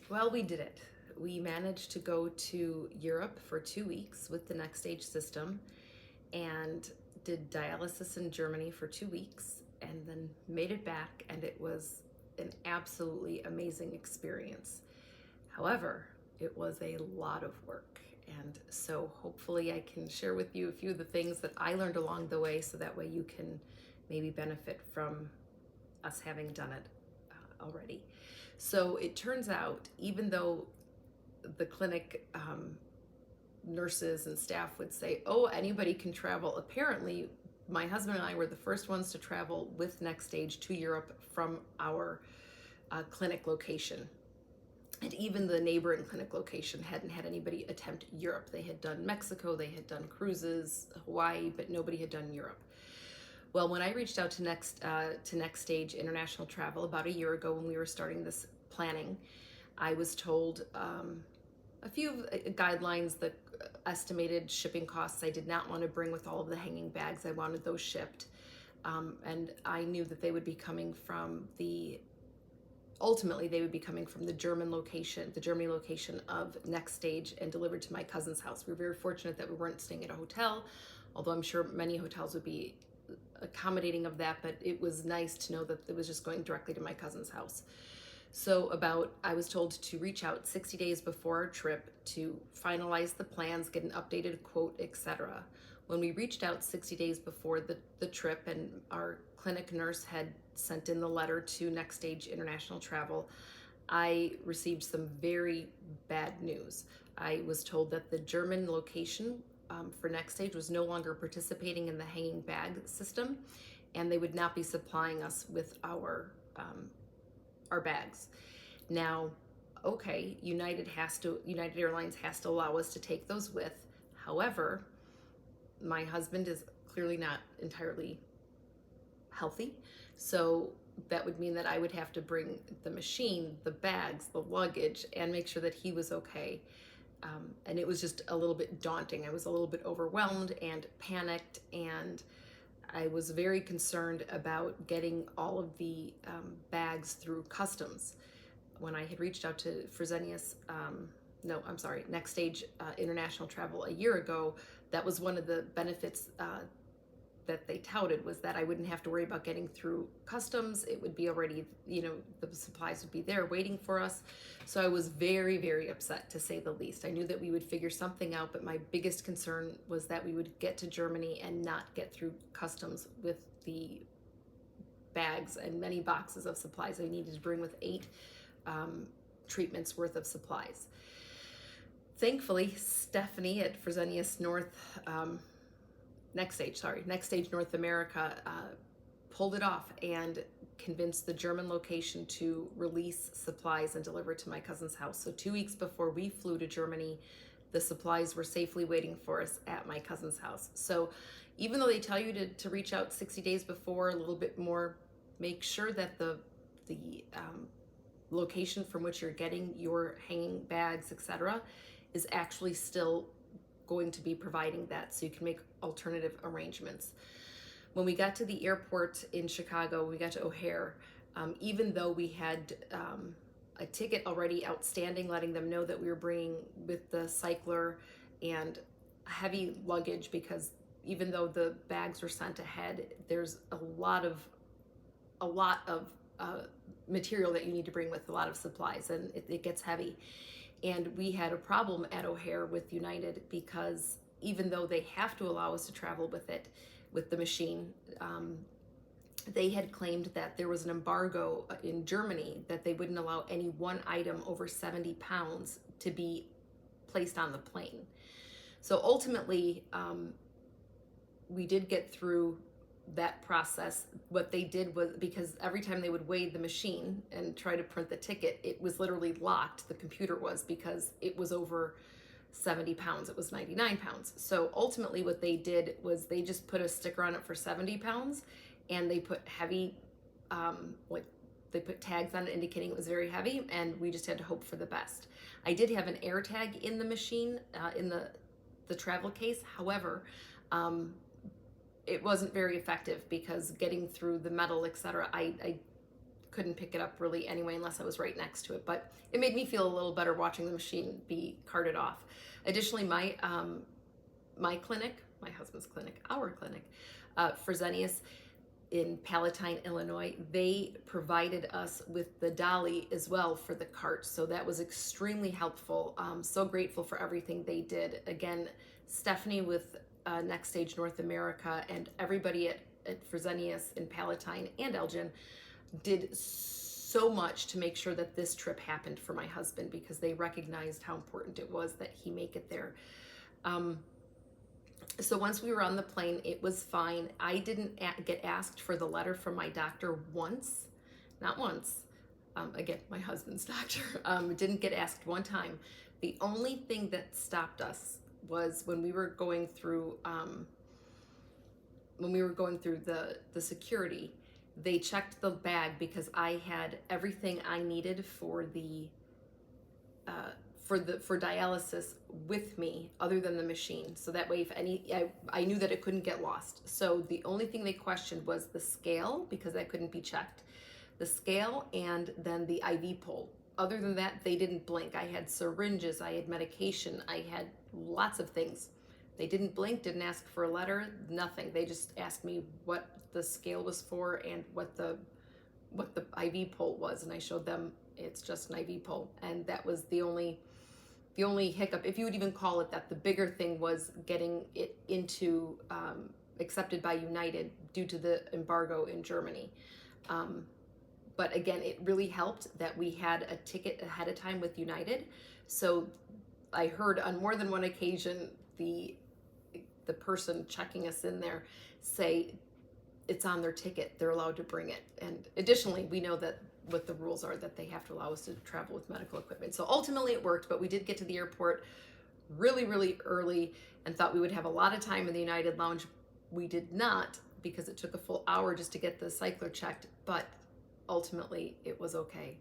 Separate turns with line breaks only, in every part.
Well, we did it. We managed to go to Europe for 2 weeks with the NxStage system and did dialysis in Germany for 2 weeks and then made it back, and it was an absolutely amazing experience. However, it was a lot of work. And so hopefully I can share with you a few of the things that I learned along the way so that way you can maybe benefit from us having done it already. So it turns out, even though the clinic nurses and staff would say, oh, anybody can travel, apparently my husband and I were the first ones to travel with NxStage to Europe from our clinic location. And even the neighboring clinic location hadn't had anybody attempt Europe. They had done Mexico, they had done cruises, Hawaii, but nobody had done Europe. Well, when I reached out to NxStage International Travel about a year ago when we were starting this planning, I was told a few guidelines, the estimated shipping costs I did not want to bring with all of the hanging bags. I wanted those shipped. And I knew that they would be coming from ultimately they would be coming from the Germany location of NxStage and delivered to my cousin's house. We were very fortunate that we weren't staying at a hotel, although I'm sure many hotels would be accommodating of that, but it was nice to know that it was just going directly to my cousin's house. So I was told to reach out 60 days before our trip to finalize the plans, get an updated quote, etc. When we reached out 60 days before the trip and our clinic nurse had sent in the letter to NxStage International Travel, I received some very bad news. I was told that the German location for NxStage was no longer participating in the hanging bag system, and they would not be supplying us with our bags. Now, okay, United Airlines has to allow us to take those with. However, my husband is clearly not entirely healthy, so that would mean that I would have to bring the machine, the bags, the luggage, and make sure that he was okay. And it was just a little bit daunting. I was a little bit overwhelmed and panicked, and I was very concerned about getting all of the bags through customs. When I had reached out to NxStage International Travel a year ago, that was one of the benefits that they touted, was that I wouldn't have to worry about getting through customs. It would be already, the supplies would be there waiting for us. So I was very, very upset, to say the least. I knew that we would figure something out, but my biggest concern was that we would get to Germany and not get through customs with the bags and many boxes of supplies I needed to bring, with 8 treatments worth of supplies. Thankfully, Stephanie at NxStage North America pulled it off and convinced the German location to release supplies and deliver to my cousin's house. So 2 weeks before we flew to Germany, the supplies were safely waiting for us at my cousin's house. So even though they tell you to reach out 60 days before, a little bit more, make sure that the location from which you're getting your hanging bags, etc., is actually still going to be providing that, so you can make alternative arrangements. When we got to the airport in Chicago, we got to O'Hare, even though we had a ticket already outstanding letting them know that we were bringing with the cycler and heavy luggage, because even though the bags were sent ahead, there's a lot of material that you need to bring with, a lot of supplies, and it gets heavy. And we had a problem at O'Hare with United, because even though they have to allow us to travel with the machine, they had claimed that there was an embargo in Germany, that they wouldn't allow any one item over 70 pounds to be placed on the plane. So ultimately, we did get through that process. What they did was, because every time they would weigh the machine and try to print the ticket, it was literally locked, the computer was, because it was over 70 pounds. It was 99 pounds. So ultimately what they did was they just put a sticker on it for 70 pounds, and they put heavy, they put tags on it indicating it was very heavy, and we just had to hope for the best. I did have an air tag in the machine, in the travel case. However, it wasn't very effective, because getting through the metal, etc., I couldn't pick it up really anyway unless I was right next to it. But it made me feel a little better watching the machine be carted off. Additionally, my clinic, my husband's clinic, our clinic, Fresenius in Palatine, Illinois, they provided us with the dolly as well for the cart. So that was extremely helpful. So grateful for everything they did. Again, Stephanie with NxStage North America and everybody at Fresenius in Palatine and Elgin did so much to make sure that this trip happened for my husband, because they recognized how important it was that he make it there. So once we were on the plane, it was fine. I didn't get asked for the letter from my doctor once, not once. Again, my husband's doctor didn't get asked one time. The only thing that stopped us was when we were going through the security. They checked the bag because I had everything I needed for dialysis with me other than the machine. So that way, I knew that it couldn't get lost. So the only thing they questioned was the scale, because that couldn't be checked. The scale and then the IV pole. Other than that, they didn't blink. I had syringes, I had medication, I had lots of things. They didn't blink, didn't ask for a letter, nothing. They just asked me what the scale was for and what the IV pole was, and I showed them it's just an IV pole, and that was the only hiccup, if you would even call it that. The bigger thing was getting it into accepted by United due to the embargo in Germany. But again, it really helped that we had a ticket ahead of time with United. So I heard on more than one occasion the person checking us in there say it's on their ticket, they're allowed to bring it. And additionally, we know that what the rules are, that they have to allow us to travel with medical equipment. So ultimately it worked, but we did get to the airport really, really early and thought we would have a lot of time in the United Lounge. We did not, because it took a full hour just to get the cycler checked, but ultimately it was okay.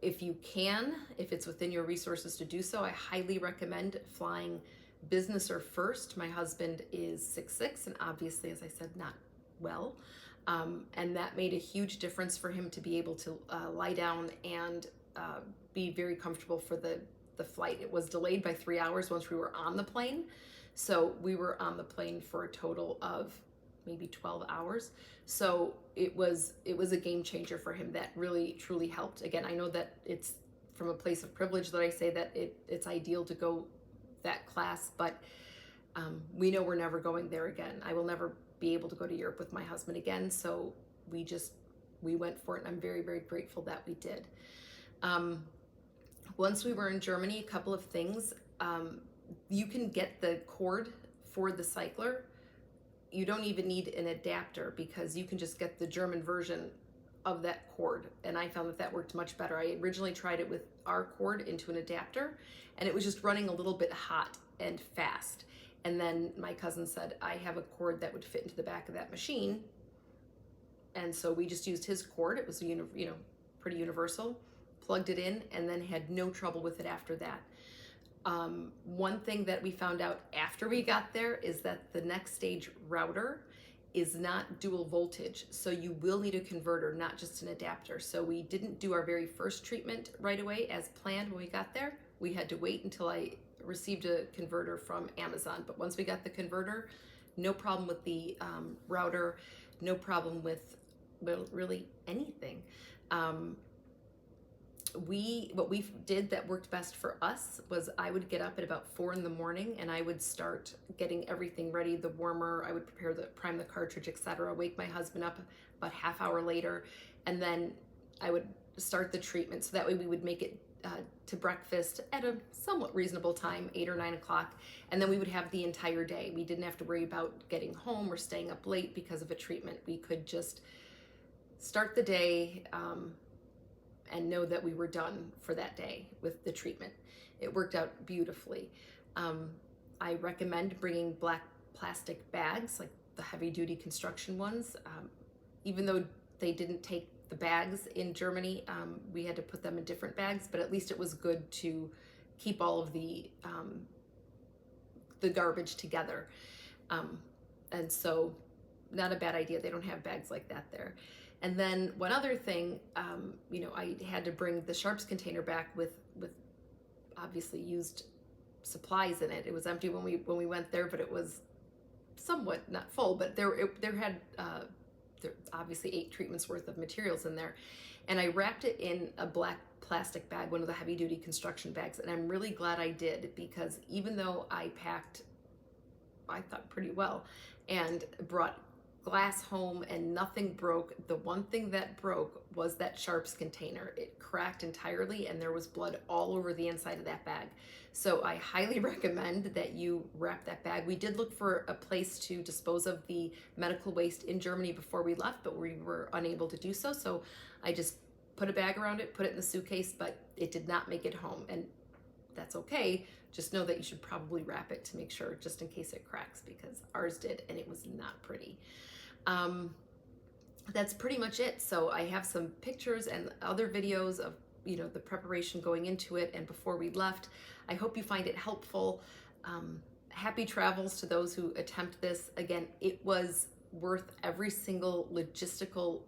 If you can, if it's within your resources to do so, I highly recommend flying business or first. My husband is 6'6", and obviously, as I said, not well. And that made a huge difference for him to be able to lie down and be very comfortable for the flight. It was delayed by 3 hours once we were on the plane. So we were on the plane for a total of maybe 12 hours. So it was a game changer for him. That really, truly helped. Again, I know that it's from a place of privilege that I say that it's ideal to go that class, but we know we're never going there again. I will never be able to go to Europe with my husband again. So we went for it, and I'm very, very grateful that we did. Once we were in Germany, a couple of things. You can get the cord for the cycler. You don't even need an adapter, because you can just get the German version of that cord. And I found that worked much better. I originally tried it with our cord into an adapter, and it was just running a little bit hot and fast. And then my cousin said, I have a cord that would fit into the back of that machine. And so we just used his cord. It was pretty universal, plugged it in, and then had no trouble with it after that. One thing that we found out after we got there is that the NxStage router is not dual voltage. So you will need a converter, not just an adapter. So we didn't do our very first treatment right away as planned when we got there. We had to wait until I received a converter from Amazon. But once we got the converter, no problem with the router, no problem with really anything. What we did that worked best for us was I would get up at about 4 in the morning and I would start getting everything ready, the warmer, I would prime the cartridge, etc. Wake my husband up about half hour later, and then I would start the treatment. So that way we would make it to breakfast at a somewhat reasonable time, 8 or 9 o'clock, and then we would have the entire day. We didn't have to worry about getting home or staying up late because of a treatment. We could just start the day and know that we were done for that day with the treatment. It worked out beautifully. I recommend bringing black plastic bags, like the heavy duty construction ones. Even though they didn't take the bags in Germany, we had to put them in different bags, but at least it was good to keep all of the garbage together. And so not a bad idea. They don't have bags like that there. And then one other thing, you know, I had to bring the sharps container back with obviously used supplies in it. It was empty when we went there, but it was somewhat not full, but there had there obviously 8 treatments worth of materials in there, and I wrapped it in a black plastic bag, one of the heavy duty construction bags, and I'm really glad I did, because even though I packed, I thought, pretty well and brought glass home and nothing broke, the one thing that broke was that sharps container. It cracked entirely and there was blood all over the inside of that bag. So I highly recommend that you wrap that bag. We did look for a place to dispose of the medical waste in Germany before we left, but we were unable to do so. So I just put a bag around it, put it in the suitcase, but it did not make it home. And that's okay. Just know that you should probably wrap it to make sure, just in case it cracks, because ours did and it was not pretty. That's pretty much it. So I have some pictures and other videos of, you know, the preparation going into it and before we left. I hope you find it helpful. Happy travels to those who attempt this. Again, it was worth every single logistical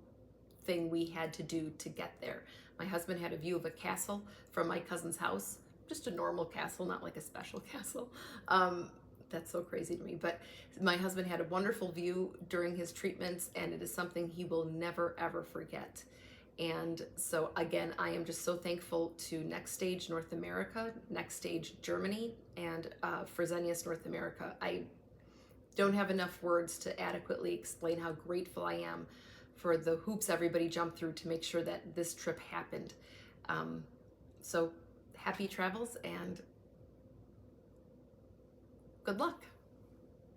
thing we had to do to get there. My husband had a view of a castle from my cousin's house, just a normal castle, not like a special castle. That's so crazy to me, but my husband had a wonderful view during his treatments, and it is something he will never ever forget. And so again, I am just so thankful to NxStage North America, NxStage Germany, and Fresenius North America. I don't have enough words to adequately explain how grateful I am for the hoops everybody jumped through to make sure that this trip happened. So happy travels and good luck.